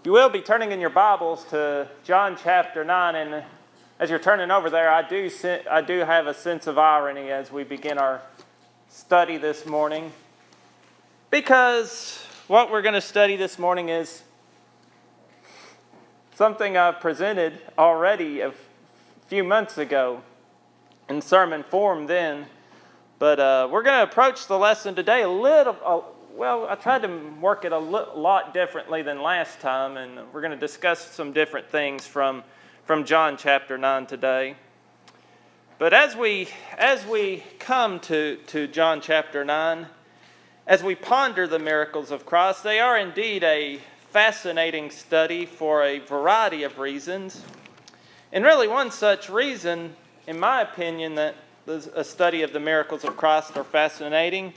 If you will, be turning in your Bibles to John chapter 9, and as you're turning over there, I do have a sense of irony as we begin our study this morning, because what we're going to study this morning is something I've presented already a few months ago in sermon form then, but we're going to approach the lesson today I tried to work it a lot differently than last time, and we're going to discuss some different things from John chapter 9 today. But as we come to John chapter 9, as we ponder the miracles of Christ, they are indeed a fascinating study for a variety of reasons. And really one such reason, in my opinion, that a study of the miracles of Christ are fascinating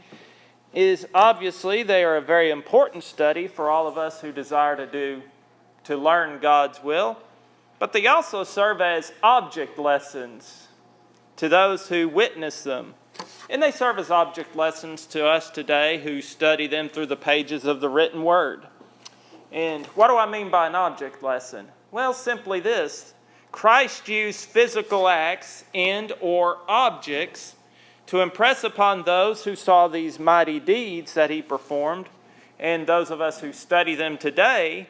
is obviously they are a very important study for all of us who desire to learn God's will, but they also serve as object lessons to those who witness them. And they serve as object lessons to us today who study them through the pages of the written word. And what do I mean by an object lesson? Well, simply this: Christ used physical acts and or objects to impress upon those who saw these mighty deeds that he performed, and those of us who study them today,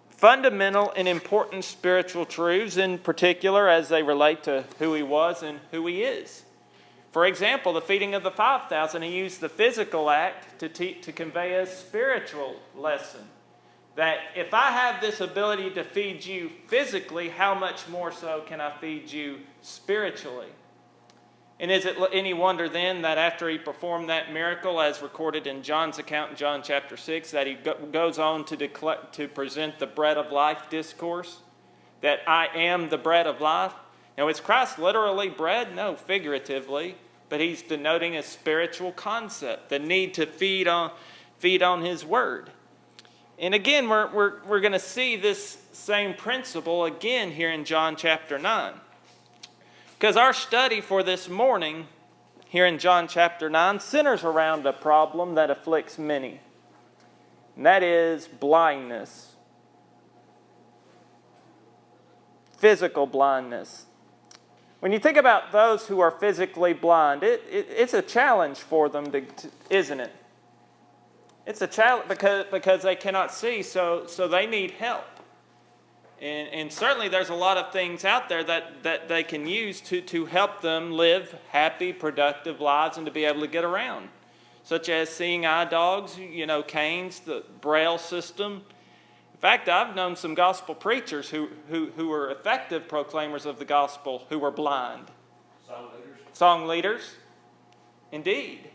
fundamental and important spiritual truths, in particular as they relate to who he was and who he is. For example, the feeding of the 5,000, he used the physical act to convey a spiritual lesson. That if I have this ability to feed you physically, how much more so can I feed you spiritually? And is it any wonder then that after he performed that miracle, as recorded in John's account in John chapter 6, that he goes on to present the bread of life discourse? That I am the bread of life. Now, is Christ literally bread? No, figuratively. But he's denoting a spiritual concept, the need to feed on his word. And again, we're going to see this same principle again here in John chapter 9. Because our study for this morning here in John chapter 9 centers around a problem that afflicts many. And that is blindness. Physical blindness. When you think about those who are physically blind, it's a challenge for them, isn't it? It's a challenge because they cannot see, so they need help. And certainly there's a lot of things out there that they can use to help them live happy, productive lives and to be able to get around. Such as seeing eye dogs, canes, the Braille system. In fact, I've known some gospel preachers who were effective proclaimers of the gospel who were blind. Song leaders. Indeed.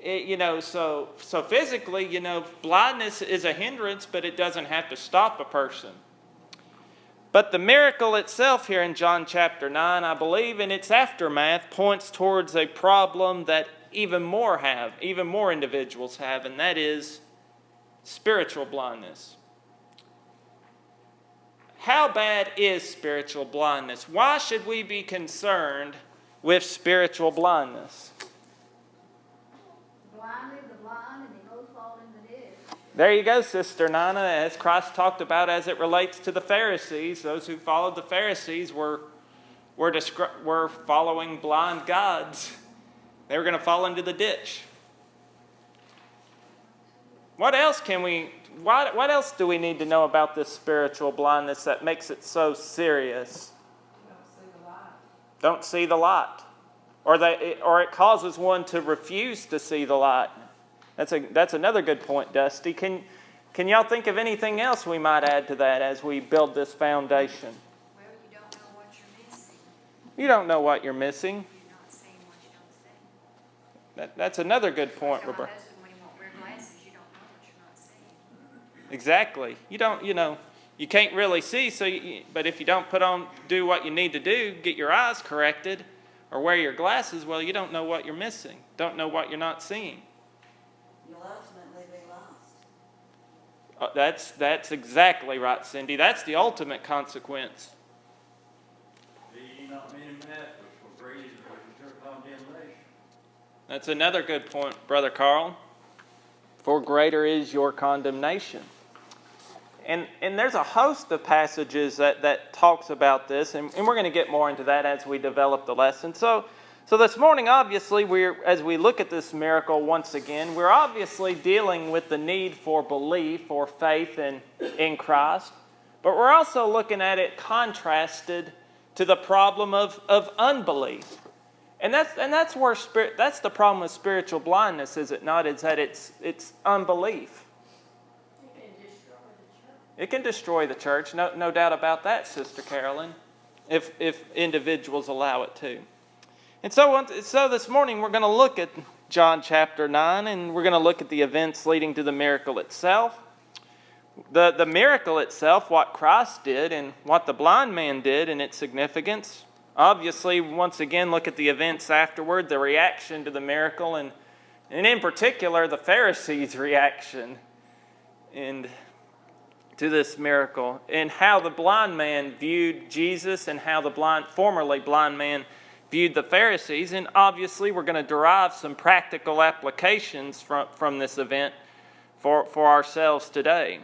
So physically, blindness is a hindrance, but it doesn't have to stop a person. But the miracle itself here in John chapter 9, I believe, in its aftermath, points towards a problem that even more individuals have, and that is spiritual blindness. How bad is spiritual blindness? Why should we be concerned with spiritual blindness? There you go, Sister Nana. As Christ talked about as it relates to the Pharisees, those who followed the Pharisees were following blind gods. They were going to fall into the ditch. What else do we need to know about this spiritual blindness that makes it so serious? Don't see the light. Or it causes one to refuse to see the light. That's another good point, Dusty. Can y'all think of anything else we might add to that as we build this foundation? Well, you don't know what you're missing. You don't know what you're missing. You're not seeing what you don't see. That's another good point, Like Roberta. my husband, when he won't wear glasses, you don't know what you're not seeing. Exactly. You can't really see, but if you don't do what you need to do, get your eyes corrected, or wear your glasses, well, you don't know what you're missing. Don't know what you're not seeing. You'll ultimately be lost. That's exactly right, Cindy. That's the ultimate consequence. Be ye not many masters, for great is your condemnation. That's another good point, Brother Carl. For greater is your condemnation. And there's a host of passages that talks about this, and we're going to get more into that as we develop the lesson. So this morning, obviously, as we look at this miracle once again, we're obviously dealing with the need for belief or faith in Christ, but we're also looking at it contrasted to the problem of unbelief. And that's the problem with spiritual blindness, is it not? Is that it's unbelief. It can destroy the church, no doubt about that, Sister Carolyn, if individuals allow it to. And so this morning we're going to look at John chapter 9, and we're going to look at the events leading to the miracle itself. The miracle itself, what Christ did and what the blind man did and its significance. Obviously, once again, look at the events afterward, the reaction to the miracle, and in particular, the Pharisees' reaction to this miracle, and how the blind man viewed Jesus and how the formerly blind man viewed the Pharisees. And obviously, we're going to derive some practical applications from this event for ourselves today.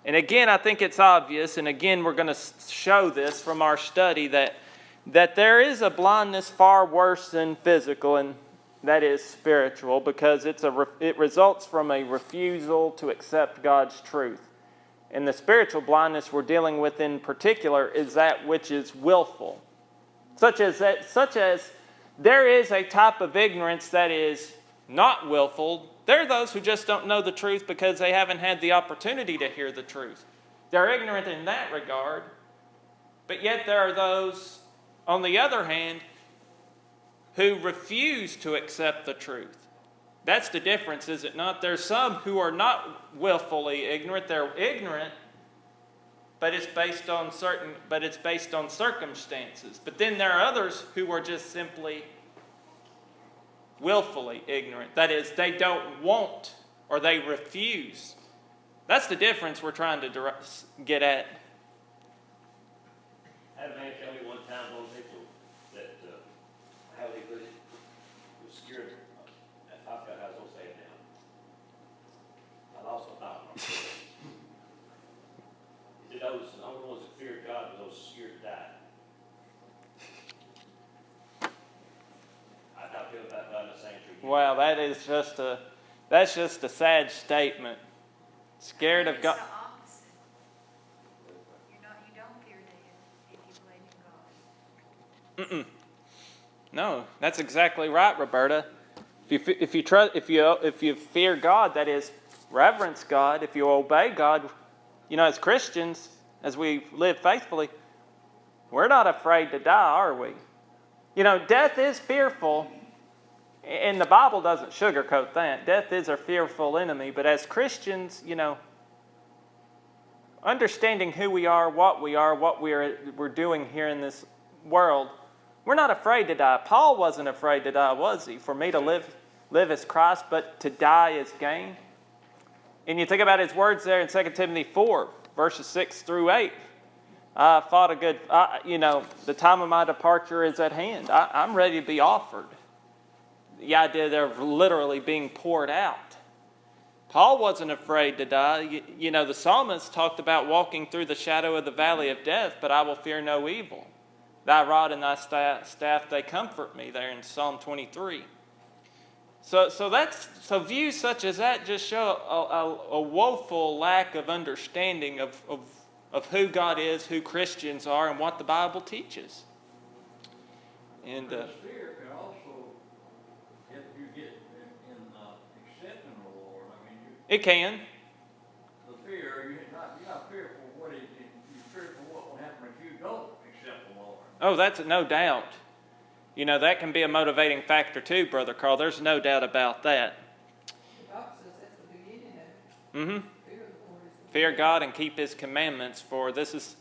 And again, I think it's obvious, and again, we're going to show this from our study, that there is a blindness far worse than physical, and that is spiritual, because it results from a refusal to accept God's truth. And the spiritual blindness we're dealing with in particular is that which is willful. Such as there is a type of ignorance that is not willful. There are those who just don't know the truth because they haven't had the opportunity to hear the truth. They're ignorant in that regard. But yet there are those, on the other hand, who refuse to accept the truth. That's the difference, is it not? There's some who are not willfully ignorant. They're ignorant, but it's based on circumstances. But then there are others who are just simply willfully ignorant. That is, they don't want or they refuse. That's the difference we're trying to get at. I had a man tell me one time on people that how they put it was scared. I forgot how I was going to say it now. I lost my thought. He said the only ones that feared God were those scared to die. I thought people about done the same thing. Wow, that's just a sad statement. Scared of God. It's the opposite. You don't fear death if you believe in God. No, that's exactly right, Roberta. If you fear God, that is, reverence God, if you obey God, as Christians, as we live faithfully, we're not afraid to die, are we? Death is fearful, and the Bible doesn't sugarcoat that. Death is a fearful enemy, but as Christians, understanding who we are, what we're doing here in this world, we're not afraid to die. Paul wasn't afraid to die, was he? For me to live as Christ, but to die is gain. And you think about his words there in 2 Timothy 4, verses 6 through 8. I fought a good, the time of my departure is at hand. I'm ready to be offered. The idea there of literally being poured out. Paul wasn't afraid to die. The psalmist talked about walking through the shadow of the valley of death, but I will fear no evil. Thy rod and thy staff, they comfort me, there in Psalm 23. So views such as that just show a woeful lack of understanding of who God is, who Christians are, and what the Bible teaches. And This fear can also get you in accepting the Lord. I mean, it can. the fear, you're not fearful what you're fearful what will happen if you don't accept the Lord. Oh, that's no doubt. That can be a motivating factor too, Brother Carl. There's no doubt about that. The Bible says that's the beginning of it. Fear of the Lord is the Fear God and keep His commandments, for this is...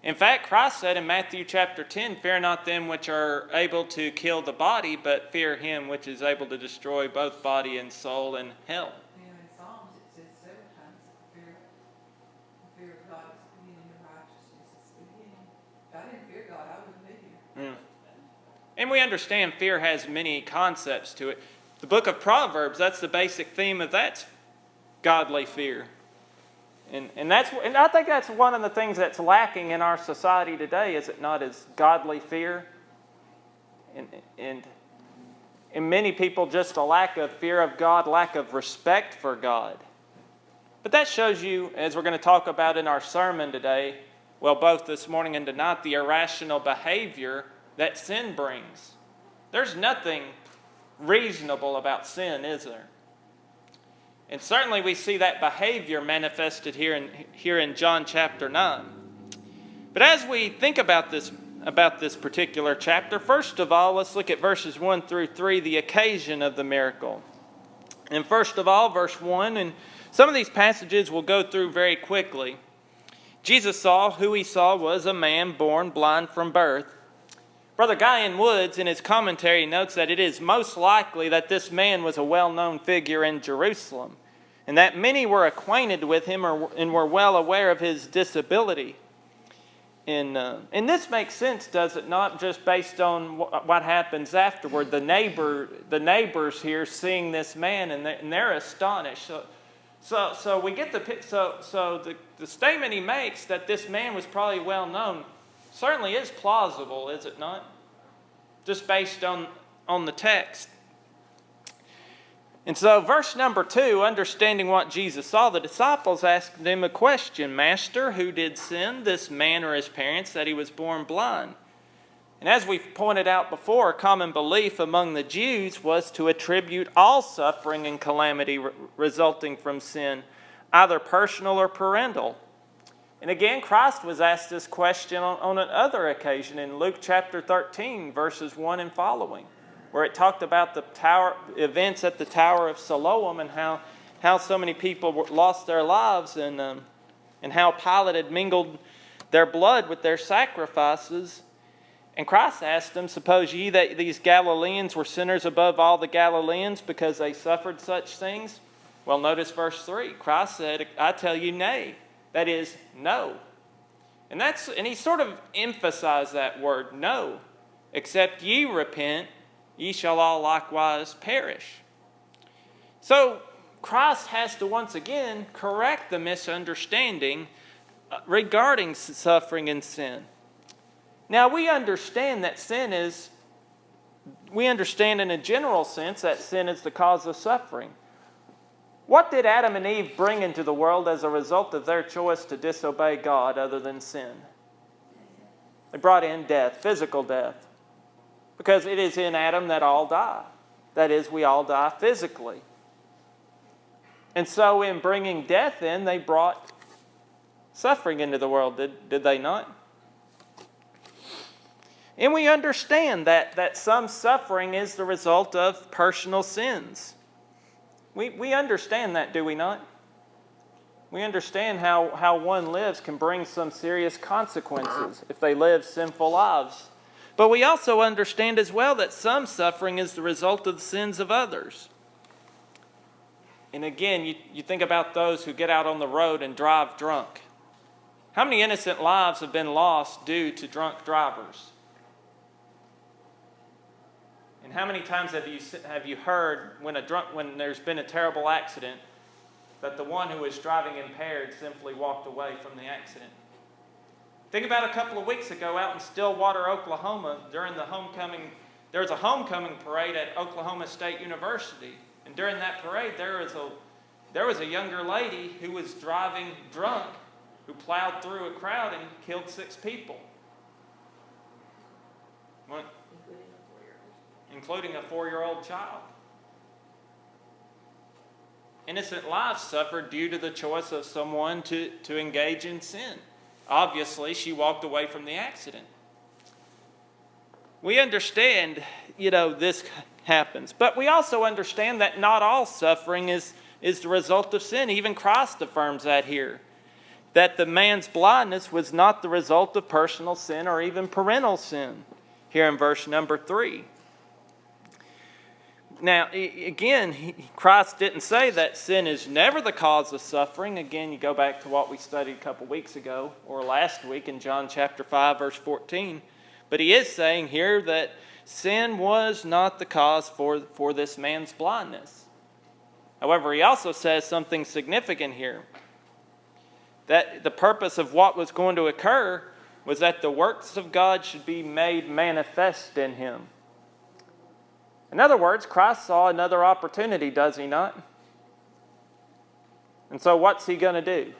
In fact, Christ said in Matthew chapter 10, fear not them which are able to kill the body, but fear Him which is able to destroy both body and soul in hell. in Psalms it says several times that the fear of God is the beginning of righteousness. It's the beginning. If I didn't fear God, I wouldn't be here. And we understand fear has many concepts to it. The book of Proverbs, that's the basic theme of that's godly fear. And I think that's one of the things that's lacking in our society today, is it not, is godly fear. And many people, just a lack of fear of God, lack of respect for God. But that shows you, as we're going to talk about in our sermon today, well, both this morning and tonight, the irrational behavior that sin brings. There's nothing reasonable about sin, is there? And certainly we see that behavior manifested here in John chapter 9. But as we think about this particular chapter, first of all, let's look at verses 1 through 3, the occasion of the miracle. And first of all, verse 1, and some of these passages we'll go through very quickly. Who he saw was a man born blind from birth. Brother Guyan Woods, in his commentary, notes that it is most likely that this man was a well-known figure in Jerusalem, and that many were acquainted with him and were well aware of his disability. And this makes sense, does it not, just based on what happens afterward? The neighbors here seeing this man, and they're astonished. So we get the statement he makes that this man was probably well known certainly is plausible, is it not? Just based on the text. And so verse number 2, understanding what Jesus saw, the disciples asked him a question. Master, who did sin, this man or his parents, that he was born blind? And as we've pointed out before, a common belief among the Jews was to attribute all suffering and calamity resulting from sin, either personal or parental. And again, Christ was asked this question on another occasion in Luke chapter 13, verses 1 and following, where it talked about the events at the Tower of Siloam and how so many people lost their lives and how Pilate had mingled their blood with their sacrifices. And Christ asked them, suppose ye that these Galileans were sinners above all the Galileans because they suffered such things? Well, notice verse 3. Christ said, I tell you, nay. That is, no. And he sort of emphasized that word, no. Except ye repent, ye shall all likewise perish. So Christ has to once again correct the misunderstanding regarding suffering and sin. Now we understand in a general sense that sin is the cause of suffering. What did Adam and Eve bring into the world as a result of their choice to disobey God other than sin? They brought in death, physical death. Because it is in Adam that all die. That is, we all die physically. And so in bringing death in, they brought suffering into the world, did they not? And we understand that some suffering is the result of personal sins. We understand that, do we not? We understand how one lives can bring some serious consequences if they live sinful lives. But we also understand as well that some suffering is the result of the sins of others. And again, you think about those who get out on the road and drive drunk. How many innocent lives have been lost due to drunk drivers? And how many times have you heard when there's been a terrible accident that the one who was driving impaired simply walked away from the accident? Think about a couple of weeks ago out in Stillwater, Oklahoma, during the homecoming. There was a homecoming parade at Oklahoma State University, and during that parade, there was a younger lady who was driving drunk, who plowed through a crowd and killed 6 people. What? Including a 4-year-old child. Innocent lives suffered due to the choice of someone to engage in sin. Obviously, she walked away from the accident. We understand, this happens. But we also understand that not all suffering is the result of sin. Even Christ affirms that here. That the man's blindness was not the result of personal sin or even parental sin. Here in verse number 3. Now, again, Christ didn't say that sin is never the cause of suffering. Again, you go back to what we studied a couple weeks ago, or last week in John chapter 5, verse 14. But he is saying here that sin was not the cause for this man's blindness. However, he also says something significant here. That the purpose of what was going to occur was that the works of God should be made manifest in him. In other words, Christ saw another opportunity, does he not? And so what's he going to do?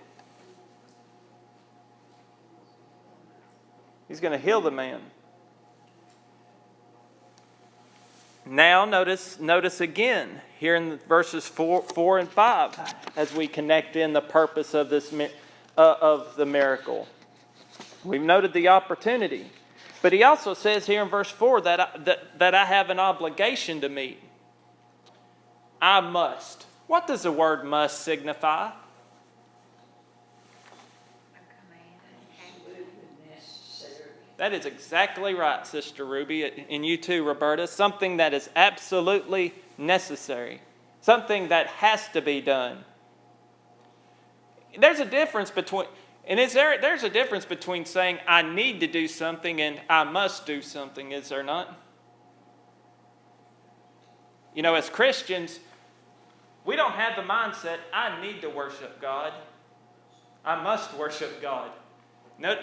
He's going to heal the man. Now notice again here in verses 4 and 5 as we connect in the purpose of this of the miracle. We've noted the opportunity, but he also says here in verse 4 that I have an obligation to meet. I must. What does the word must signify? That is exactly right, Sister Ruby, and you too, Roberta. Something that is absolutely necessary. Something that has to be done. There's a difference between, there's a difference between saying I need to do something and I must do something, is there not? You know, as Christians, we don't have the mindset, I need to worship God. I must worship God. No,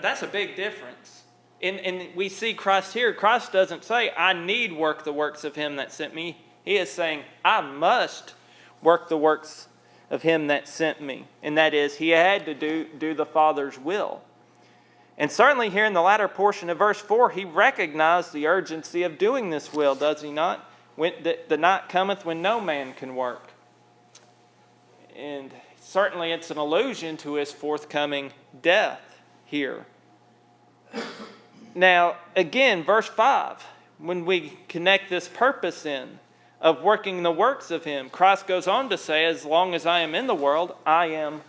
that's a big difference. And we see Christ here. Christ doesn't say, I need work the works of him that sent me. He is saying, I must work the works of him that sent me. And that is, he had to do the Father's will. And certainly here in the latter portion of verse 4, he recognized the urgency of doing this will, does he not? The night cometh when no man can work. And certainly it's an allusion to his forthcoming death here. Now, again, verse 5, when we connect this purpose in of working the works of him, Christ goes on to say, as long as I am in the world, I am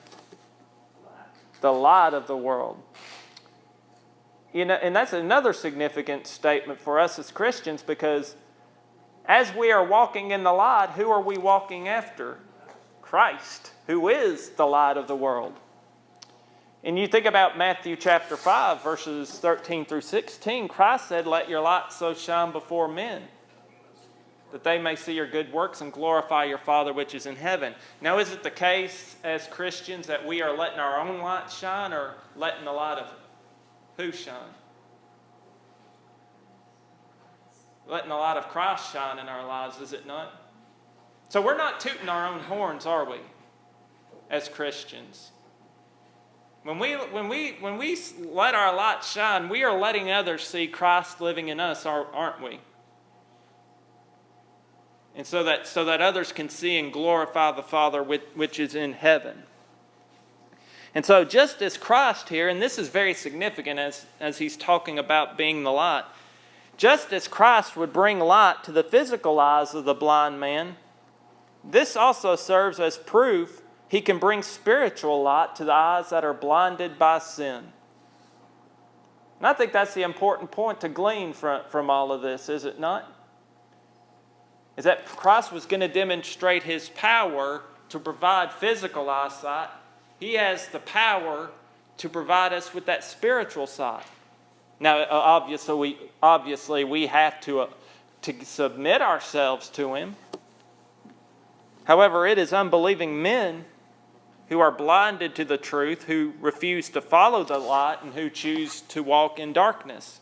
the light of the world. You know, and that's another significant statement for us as Christians, because as we are walking in the light, who are we walking after? Christ, who is the light of the world. And you think about Matthew chapter 5, verses 13 through 16, Christ said, let your light so shine before men, that they may see your good works and glorify your Father which is in heaven. Now, is it the case as Christians that we are letting our own light shine, or letting the light of who shine? Letting the light of Christ shine in our lives, is it not? So we're not tooting our own horns, are we, as Christians? When we let our light shine, we are letting others see Christ living in us, aren't we? And so that others can see and glorify the Father which is in heaven. And so just as Christ here, and this is very significant as he's talking about being the light, just as Christ would bring light to the physical eyes of the blind man, this also serves as proof he can bring spiritual light to the eyes that are blinded by sin. And I think that's the important point to glean from all of this, is it not? Is that Christ was going to demonstrate his power to provide physical eyesight. He has the power to provide us with that spiritual sight. Now, obviously we have to submit ourselves to him. However, it is unbelieving men who are blinded to the truth, who refuse to follow the light, and who choose to walk in darkness.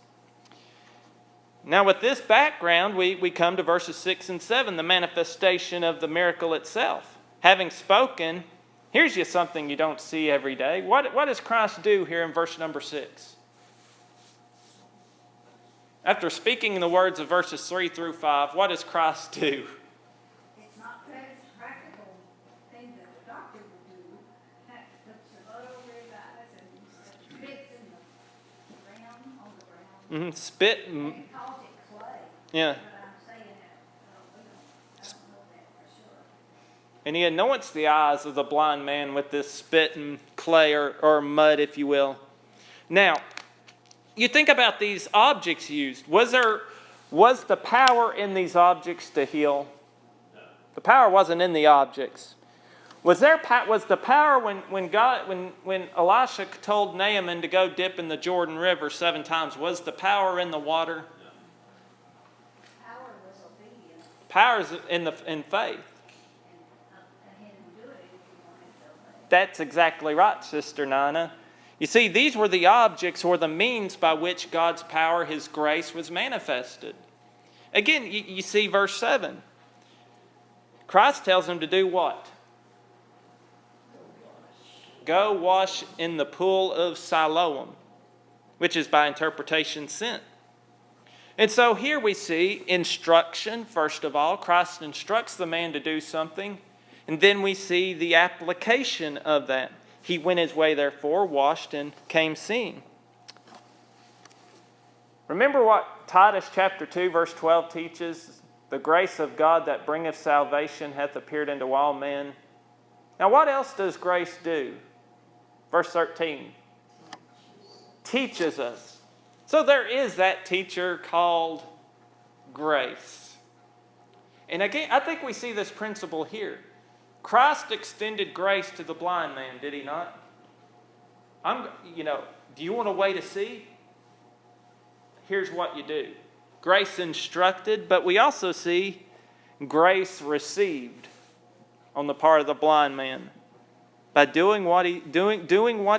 Now, with this background, we come to verses 6 and 7, the manifestation of the miracle itself. Having spoken, here's just something you don't see every day. What does Christ do here in verse number 6? After speaking the words of verses 3 through 5, what does Christ do? It's not that practical thing that the doctor would do. That puts the blood over his eyes and spits in the ground, on the ground. Spit. And he calls it clay. Yeah. But I'm saying that, I don't know that for sure. And he anoints the eyes of the blind man with this spit and clay or mud, if you will. Now, you think about these objects used. Was the power in these objects to heal? No. The power wasn't in the objects. Was the power when Elisha told Naaman to go dip in the Jordan River 7 times? Was the power in the water? No. Power was obedience. Power is in faith. And he didn't do it if he wanted to obey. That's exactly right, Sister Nina. You see, these were the objects or the means by which God's power, His grace, was manifested. Again, you see verse 7. Christ tells them to do what? Go wash in the pool of Siloam, which is by interpretation sent. And so here we see instruction, first of all. Christ instructs the man to do something. And then we see the application of that. He went his way, therefore, washed, and came seeing. Remember what Titus chapter 2, verse 12 teaches? The grace of God that bringeth salvation hath appeared unto all men. Now what else does grace do? Verse 13. Teaches us. So there is that teacher called grace. And again, I think we see this principle here. Christ extended grace to the blind man, did He not? Do you want a way to see? Here's what you do. Grace instructed, but we also see grace received on the part of the blind man by doing what he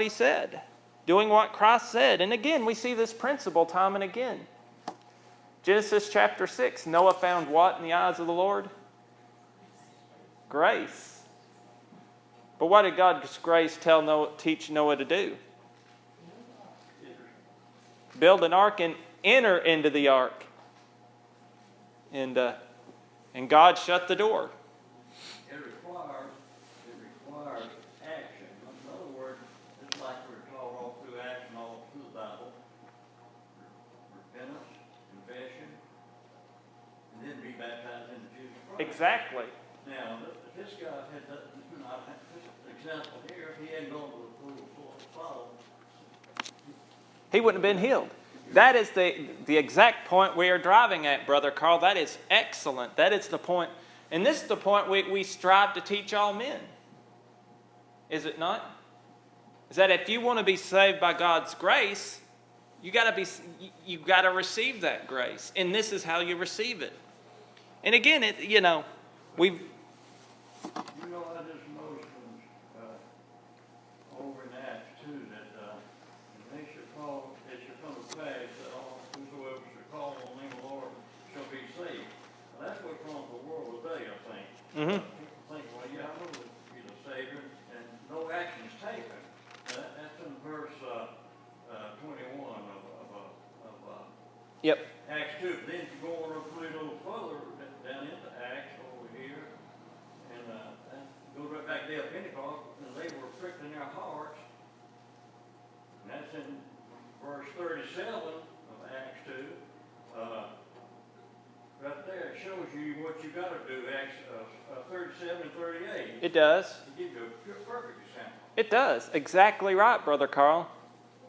said, doing what Christ said. And again, we see this principle time and again. Genesis chapter 6, Noah found what in the eyes of the Lord? Grace. But what did God's grace teach Noah to do? Build an ark and enter into the ark. And God shut the door. It requires action. In other words, it's like we're taught all through action, all through the Bible. Repentance, confession, and then be baptized into Jesus Christ. Exactly. Now, if this guy had that, this example here, if he hadn't gone to the pool full of follow, He wouldn't have been healed. That is the exact point we are driving at, Brother Carl. That is excellent. That is the point. And this is the point we strive to teach all men. Is it not? Is that if you want to be saved by God's grace, you got to receive that grace. And this is how you receive it. And again, we've... you know, I just noticed over in Acts 2 that they should call, it should come to pass that all whosoever should call on the name of the Lord shall be saved. Well, that's what's wrong with the world today, I think. Mm-hmm. People think, well, yeah, I know that He's a Savior, and no action is taken. That's in verse 21 of Yep. Acts 2. Then if you go on a little further down into Acts over here, and go right back to the day of Pentecost, and they were pricked in their hearts. And that's in verse 37 of Acts 2. Right there, it shows you what you got to do. Acts 37 and 38. It does. It gives you a perfect example. It does. Exactly right, Brother Carl.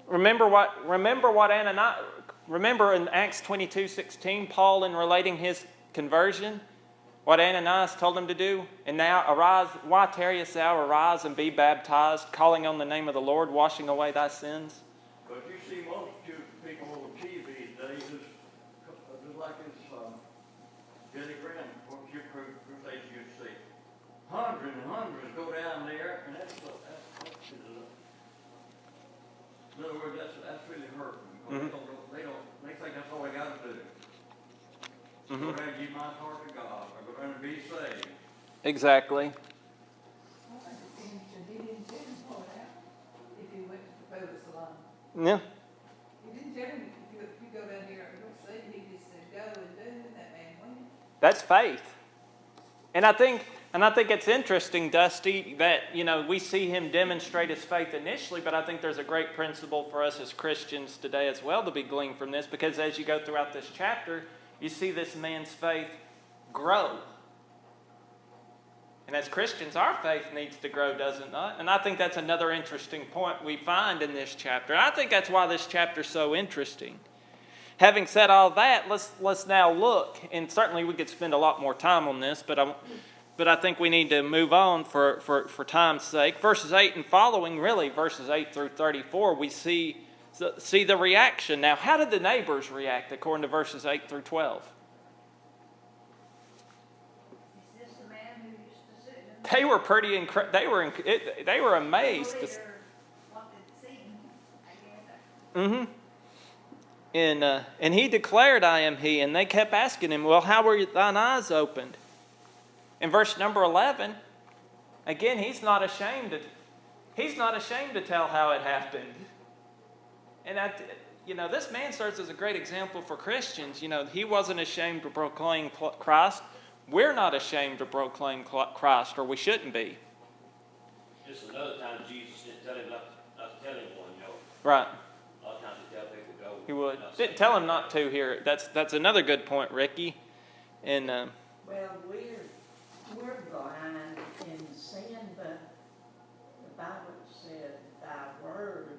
Remember in Acts 22:16, Paul, in relating his conversion, what Ananias told him to do? And now arise, why tarriest thou? Arise and be baptized, calling on the name of the Lord, washing away thy sins. But you see multitude of people on TV these days, just like this Billy Graham, what your crusades you see. Hundreds and hundreds go down there, and that's in other words, that's really hurting. Mm-hmm. They think that's all they got to do. Mm-hmm. Go down and give my heart to God, or go down and be saved. Exactly. I think he didn't tell him all that if he went to the bogus alone. Yeah. He didn't tell him if you go down here and go see, he just said go and do, and that man went. That's faith. And I think it's interesting, Dusty, that, we see him demonstrate his faith initially, but I think there's a great principle for us as Christians today as well to be gleaned from this, because as you go throughout this chapter, you see this man's faith grow. And as Christians, our faith needs to grow, does it not? And I think that's another interesting point we find in this chapter. And I think that's why this chapter is so interesting. Having said all that, let's now look, and certainly we could spend a lot more time on this, but I think we need to move on for time's sake. Verses 8 and following, really verses 8 through 34, we see the reaction. Now, how did the neighbors react according to verses 8 through 12? Is this the man who used to sit in they were pretty they were amazed. The leader wanted to see him, I guess. And he declared, I am he. And they kept asking him, well, how were thine eyes opened? In verse number 11, again, he's not ashamed to tell how it happened. And this man serves as a great example for Christians. He wasn't ashamed to proclaim Christ. We're not ashamed to proclaim Christ, or we shouldn't be. Just another time Jesus didn't tell him not to tell anyone, Right. A lot of times he tell people to go. He would. not Didn't say tell him anything. not to here. That's another good point, Ricky. And Well, we're blind in sin, but the Bible said, thy word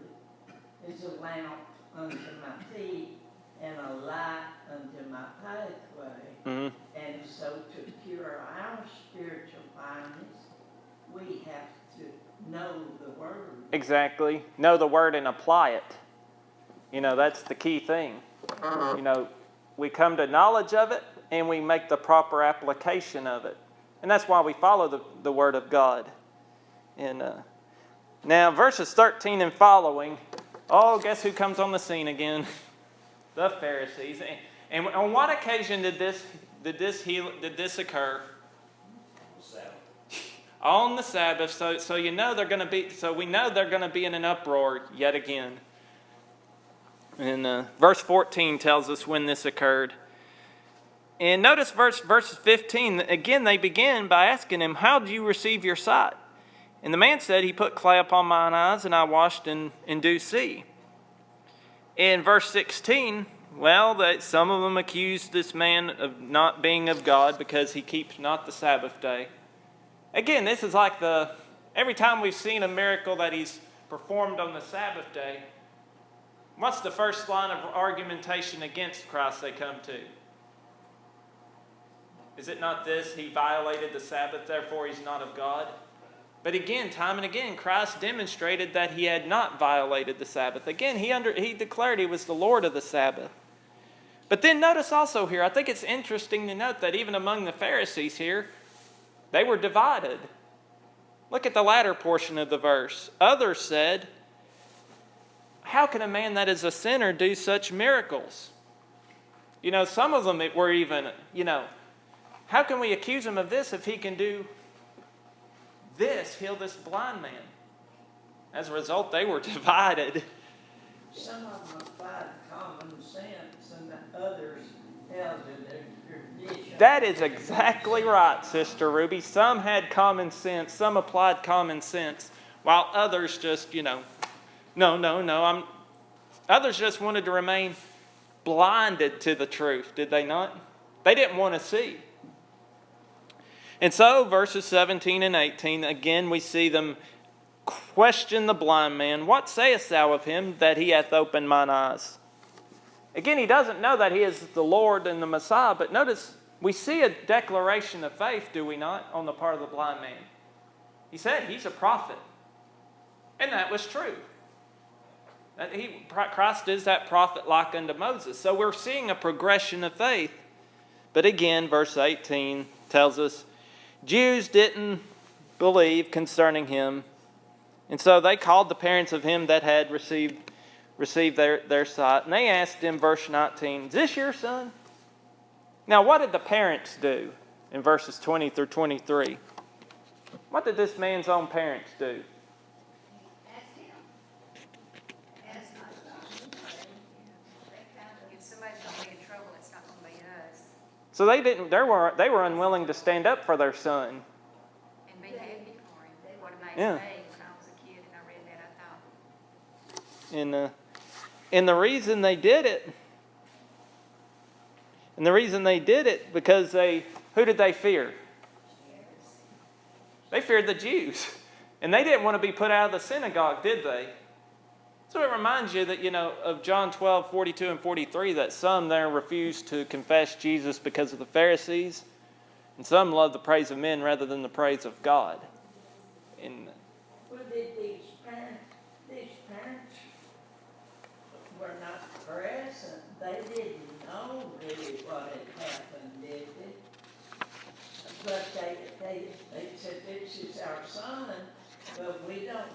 is a lamp unto my feet and a light unto my pathway. mhm. And so to cure our spiritual blindness, we have to know the word. Exactly. Know the word and apply it. That's the key thing. We come to knowledge of it and we make the proper application of it. And that's why we follow the word of God. And now verses 13 and following, guess who comes on the scene again? The Pharisees. And on what occasion did this occur? Sabbath. On the Sabbath. So we know they're going to be in an uproar yet again. And verse 14 tells us when this occurred. And notice verse 15. Again, they begin by asking him, how did you receive your sight? And the man said, he put clay upon mine eyes, and I washed and do see. In verse 16, some of them accused this man of not being of God because he keeps not the Sabbath day. Again, this is like every time we've seen a miracle that he's performed on the Sabbath day, what's the first line of argumentation against Christ they come to? Is it not this? He violated the Sabbath, therefore he's not of God. But again, time and again, Christ demonstrated that he had not violated the Sabbath. Again, he declared he was the Lord of the Sabbath. But then notice also here, I think it's interesting to note that even among the Pharisees here, they were divided. Look at the latter portion of the verse. Others said, how can a man that is a sinner do such miracles? Some of them were even, how can we accuse him of this if he can do this, heal this blind man? As a result, they were divided. Some of them applied common sense and the others held to their tradition. That is exactly right, Sister Ruby. Some had common sense, some applied common sense, while others just, others just wanted to remain blinded to the truth, did they not? They didn't want to see. And so, verses 17 and 18, again we see them question the blind man. What sayest thou of him that he hath opened mine eyes? Again, he doesn't know that he is the Lord and the Messiah, but notice we see a declaration of faith, do we not, on the part of the blind man. He said he's a prophet. And that was true. Christ is that prophet like unto Moses. So we're seeing a progression of faith. But again, verse 18 tells us, Jews didn't believe concerning him. And so they called the parents of him that had received their sight. And they asked him, verse 19, is this your son? Now, what did the parents do in verses 20 through 23? What did this man's own parents do? Asked him. Asked my son. They found him. If somebody's going to be in trouble, it's not going to be us. So they were unwilling to stand up for their son. And be happy for him. What a nice Yeah. day. When I was a kid and I read that, I thought, And the reason they did it, because who did they fear? They feared the Jews. And they didn't want to be put out of the synagogue, did they? So it reminds you that, of John 12, 42 and 43, that some there refused to confess Jesus because of the Pharisees, and some loved the praise of men rather than the praise of God. And Well, these parents were not present. They didn't know really what had happened, did they? But they said, this is son, but we don't,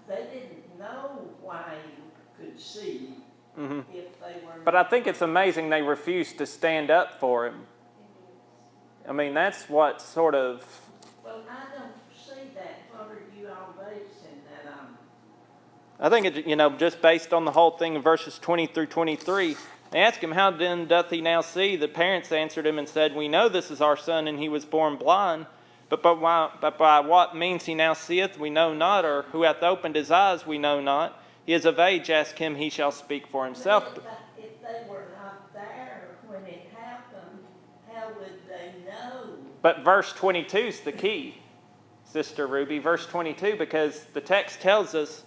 they didn't know why you could see Mm-hmm. if they were. But I think it's amazing they refused to stand up for him. I mean, that's what sort of... Well, I don't see that. What are you all basing that on? I think, just based on the whole thing in verses 20 through 23, they asked him, how then doth he now see? The parents answered him and said, we know this is our son, and he was born blind. But by what means he now seeth, we know not, or who hath opened his eyes, we know not. He is of age, ask him, he shall speak for himself. If they were not there when it happened, how would they know? But verse 22 is the key, Sister Ruby. Verse 22, because the text tells us,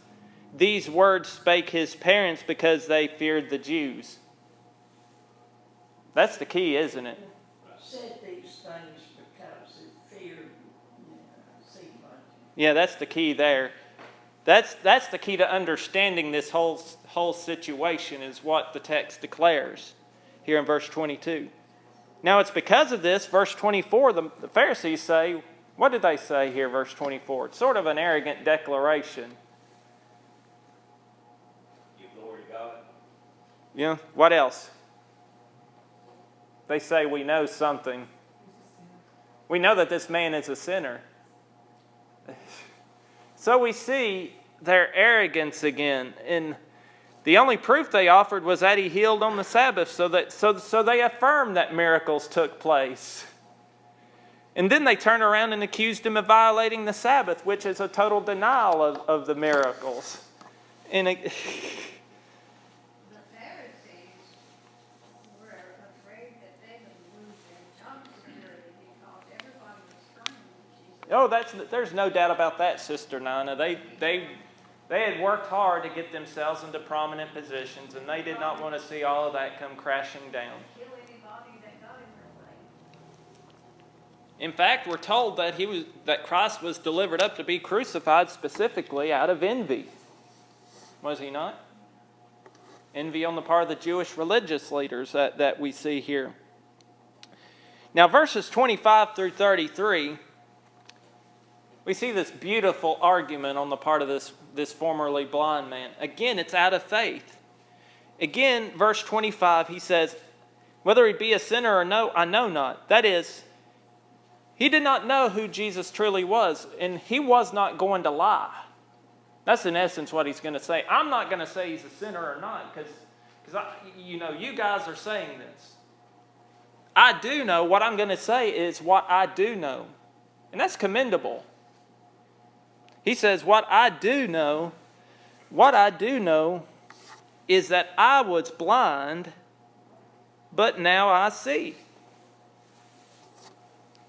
these words spake his parents because they feared the Jews. That's the key, isn't it? Said these things because it feared, seemed like. Yeah, that's the key there. That's the key to understanding this whole situation, is what the text declares here in verse 22. Now it's because of this, verse 24, the Pharisees say, what did they say here, verse 24? It's sort of an arrogant declaration. Give glory to God. Yeah, what else? They say we know something. We know that this man is a sinner. So we see their arrogance again. And the only proof they offered was that he healed on the Sabbath, so they affirmed that miracles took place. And then they turned around and accused him of violating the Sabbath, which is a total denial of the miracles. And The Pharisees were afraid that they would lose their job security because everybody was screaming. there's no doubt about that, Sister Nina. They had worked hard to get themselves into prominent positions, and they did not want to see all of that come crashing down. Kill anybody that got in their way. In fact, we're told that Christ was delivered up to be crucified specifically out of envy. Was he not? Envy on the part of the Jewish religious leaders that we see here. Now, verses 25 through 33, we see this beautiful argument on the part of this formerly blind man. Again, it's out of faith. Again, verse 25, he says, whether he be a sinner or no, I know not. That is, he did not know who Jesus truly was, and he was not going to lie. That's in essence what he's going to say. I'm not going to say he's a sinner or not, because you guys are saying this. I do know. What I'm going to say is what I do know. And that's commendable. He says, what I do know is that I was blind, but now I see.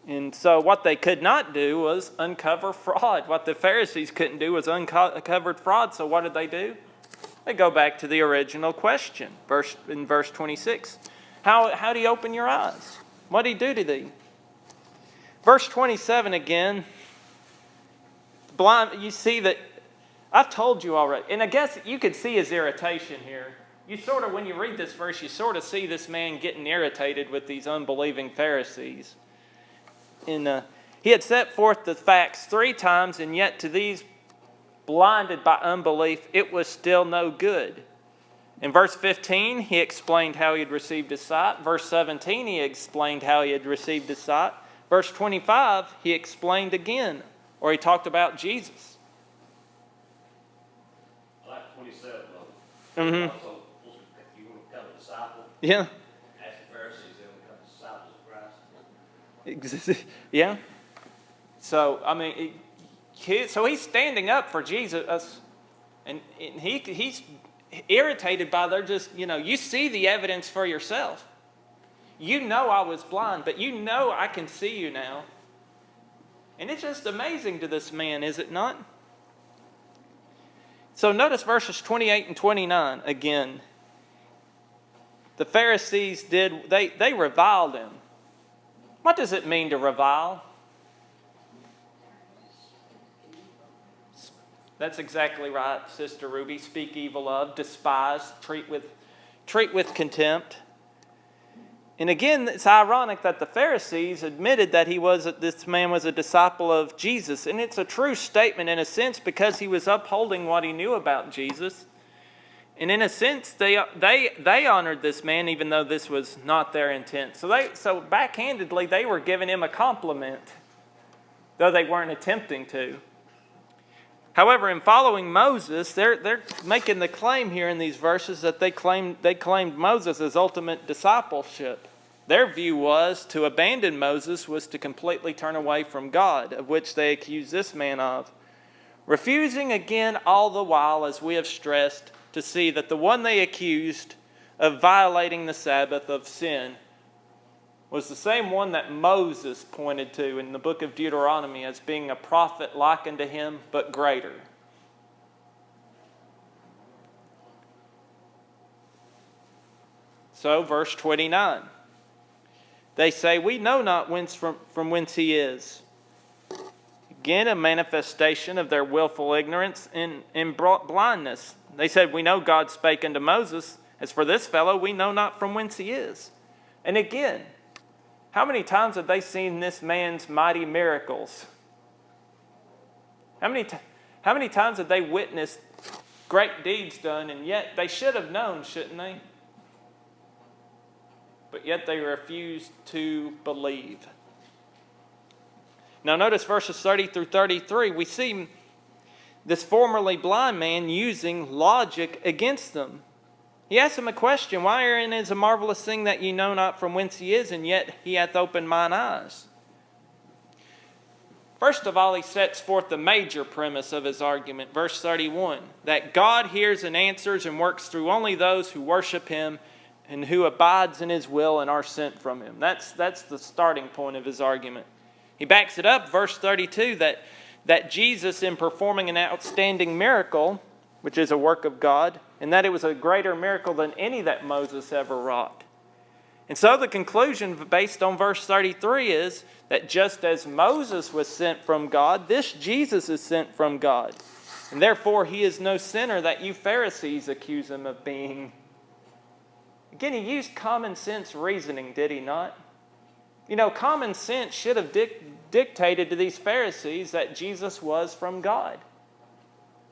And so what they could not do was uncover fraud. What the Pharisees couldn't do was uncover fraud. So what did they do? They go back to the original question, in verse 26. How do you open your eyes? What did he do to thee? Verse 27 again. Blind, you see that, I've told you already. And I guess you could see his irritation here. When you read this verse, you sort of see this man getting irritated with these unbelieving Pharisees. And he had set forth the facts 3 times, and yet to these blinded by unbelief, it was still no good. In verse 15, he explained how he had received his sight. Verse 17, he explained how he had received his sight. Verse 25, he explained again, or he talked about Jesus. I like 27 though. Mm-hmm. So, you want to become a disciple? Yeah. Ask the Pharisees, they will become disciples of Christ. Yeah. So, so he's standing up for Jesus, and he's irritated by their you see the evidence for yourself. You know I was blind, but you know I can see you now. And it's just amazing to this man, is it not? So notice verses 28 and 29 again. The Pharisees they reviled him. What does it mean to revile? That's exactly right, Sister Ruby. Speak evil of, despise, treat with contempt. And again, it's ironic that the Pharisees admitted that this man was a disciple of Jesus. And it's a true statement in a sense because he was upholding what he knew about Jesus. And in a sense, they honored this man even though this was not their intent. So backhandedly, they were giving him a compliment, though they weren't attempting to. However, in following Moses, they're making the claim here in these verses that they claimed Moses as ultimate discipleship. Their view was to abandon Moses was to completely turn away from God, of which they accused this man of. Refusing again all the while, as we have stressed, to see that the one they accused of violating the Sabbath of sin was the same one that Moses pointed to in the book of Deuteronomy as being a prophet like unto him, but greater. So, verse 29. They say, we know not from whence he is. Again, a manifestation of their willful ignorance and blindness. They said, we know God spake unto Moses. As for this fellow, we know not from whence he is. And again, how many times have they seen this man's mighty miracles? How many times have they witnessed great deeds done, and yet they should have known, shouldn't they? But yet they refused to believe. Now notice verses 30 through 33. We see this formerly blind man using logic against them. He asks them a question, wherein is a marvelous thing that ye know not from whence he is, and yet he hath opened mine eyes? First of all, he sets forth the major premise of his argument, verse 31, that God hears and answers and works through only those who worship him and who abides in his will and are sent from him. That's the starting point of his argument. He backs it up, verse 32, that Jesus, in performing an outstanding miracle, which is a work of God, and that it was a greater miracle than any that Moses ever wrought. And so the conclusion based on verse 33 is that just as Moses was sent from God, this Jesus is sent from God. And therefore he is no sinner that you Pharisees accuse him of being. Again, he used common sense reasoning, did he not? You know, common sense should have dictated to these Pharisees that Jesus was from God.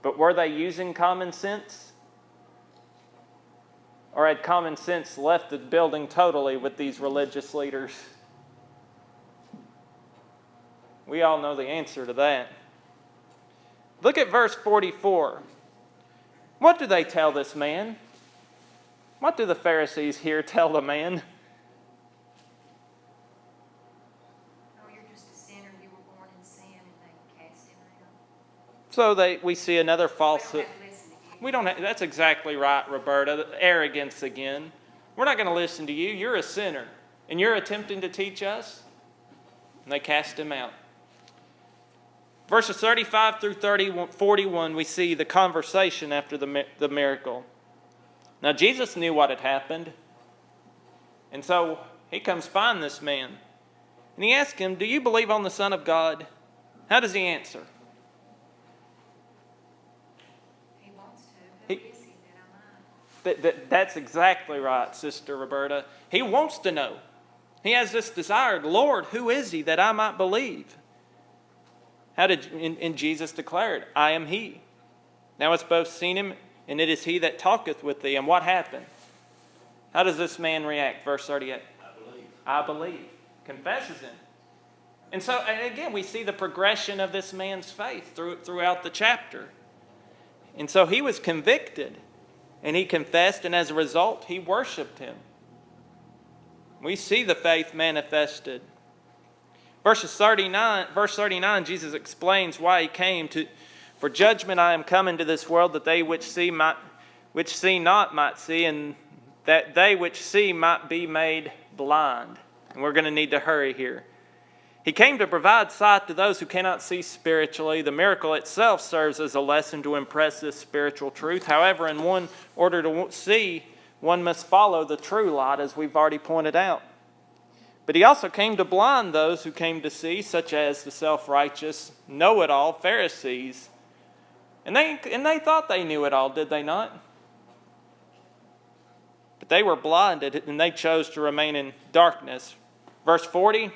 But were they using common sense? Or had common sense left the building totally with these religious leaders? We all know the answer to that. Look at verse 44. What do they tell this man? What do the Pharisees here tell the man? Oh, you're just a sinner. You were born in sin, and they cast him out. So we see another falsehood. We don't have to listen to you. That's exactly right, Roberta. Arrogance again. We're not going to listen to you. You're a sinner. And you're attempting to teach us? And they cast him out. Verses 35 through 41, we see the conversation after the miracle. Now, Jesus knew what had happened. And so he comes find this man. And he asks him, do you believe on the Son of God? How does he answer? That's exactly right, Sister Roberta. He wants to know. He has this desire, Lord, who is he that I might believe? How did and Jesus declared, I am he. Now it's both seen him, and it is he that talketh with thee. And what happened? How does this man react? Verse 38. I believe. Confesses him. And so, again, we see the progression of this man's faith throughout the chapter. And so he was convicted. And he confessed, and as a result, he worshiped him. We see the faith manifested. Verse 39, Jesus explains why he came. For judgment I am come into this world, that they which see not might see, and that they which see might be made blind. And we're going to need to hurry here. He came to provide sight to those who cannot see spiritually. The miracle itself serves as a lesson to impress this spiritual truth. However, in order to see, one must follow the true light, as we've already pointed out. But he also came to blind those who came to see, such as the self-righteous, know-it-all Pharisees. And they thought they knew it all, did they not? But they were blinded and they chose to remain in darkness. Verse 40,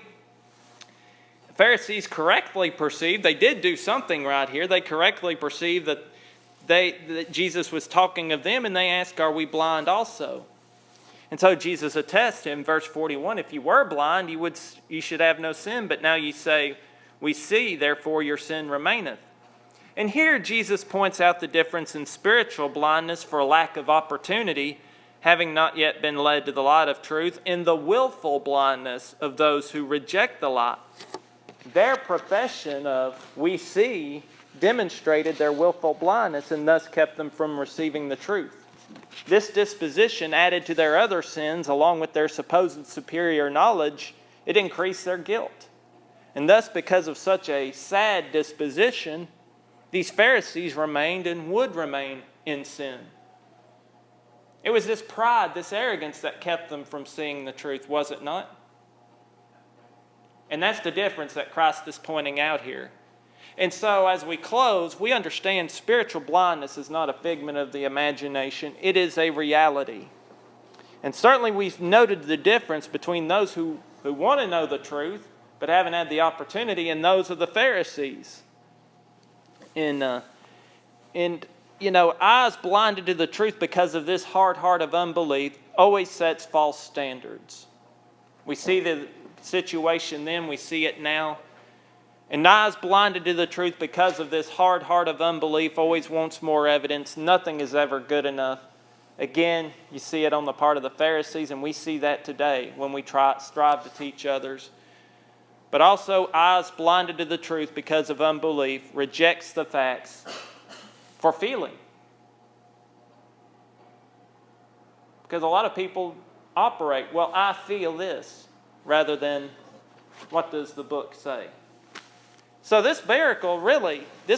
the Pharisees correctly perceived, they did do something right here. They correctly perceived that Jesus was talking of them, and they asked, are we blind also? And so Jesus attests in verse 41, if you were blind, you should have no sin, but now you say, we see, therefore your sin remaineth. And here Jesus points out the difference in spiritual blindness for lack of opportunity, having not yet been led to the light of truth, and the willful blindness of those who reject the light. Their profession of we see demonstrated their willful blindness and thus kept them from receiving the truth. This disposition added to their other sins, along with their supposed superior knowledge, it increased their guilt. And thus, because of such a sad disposition, these Pharisees remained and would remain in sin. It was this pride, this arrogance that kept them from seeing the truth, was it not? And that's the difference that Christ is pointing out here. And so as we close, we understand spiritual blindness is not a figment of the imagination. It is a reality. And certainly we've noted the difference between those who want to know the truth but haven't had the opportunity and those of the Pharisees. And eyes blinded to the truth because of this hard heart of unbelief always sets false standards. We see the situation then, we see it now. And eyes blinded to the truth because of this hard heart of unbelief always wants more evidence. Nothing is ever good enough. Again, you see it on the part of the Pharisees, and we see that today when we strive to teach others. But also, eyes blinded to the truth because of unbelief rejects the facts for feeling. Because a lot of people operate, well, I feel this, rather than what does the book say. So this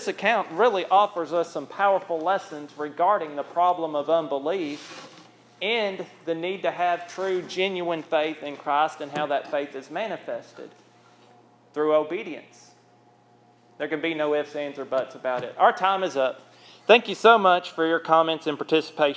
account really offers us some powerful lessons regarding the problem of unbelief and the need to have true, genuine faith in Christ and how that faith is manifested through obedience. There can be no ifs, ands, or buts about it. Our time is up. Thank you so much for your comments and participation.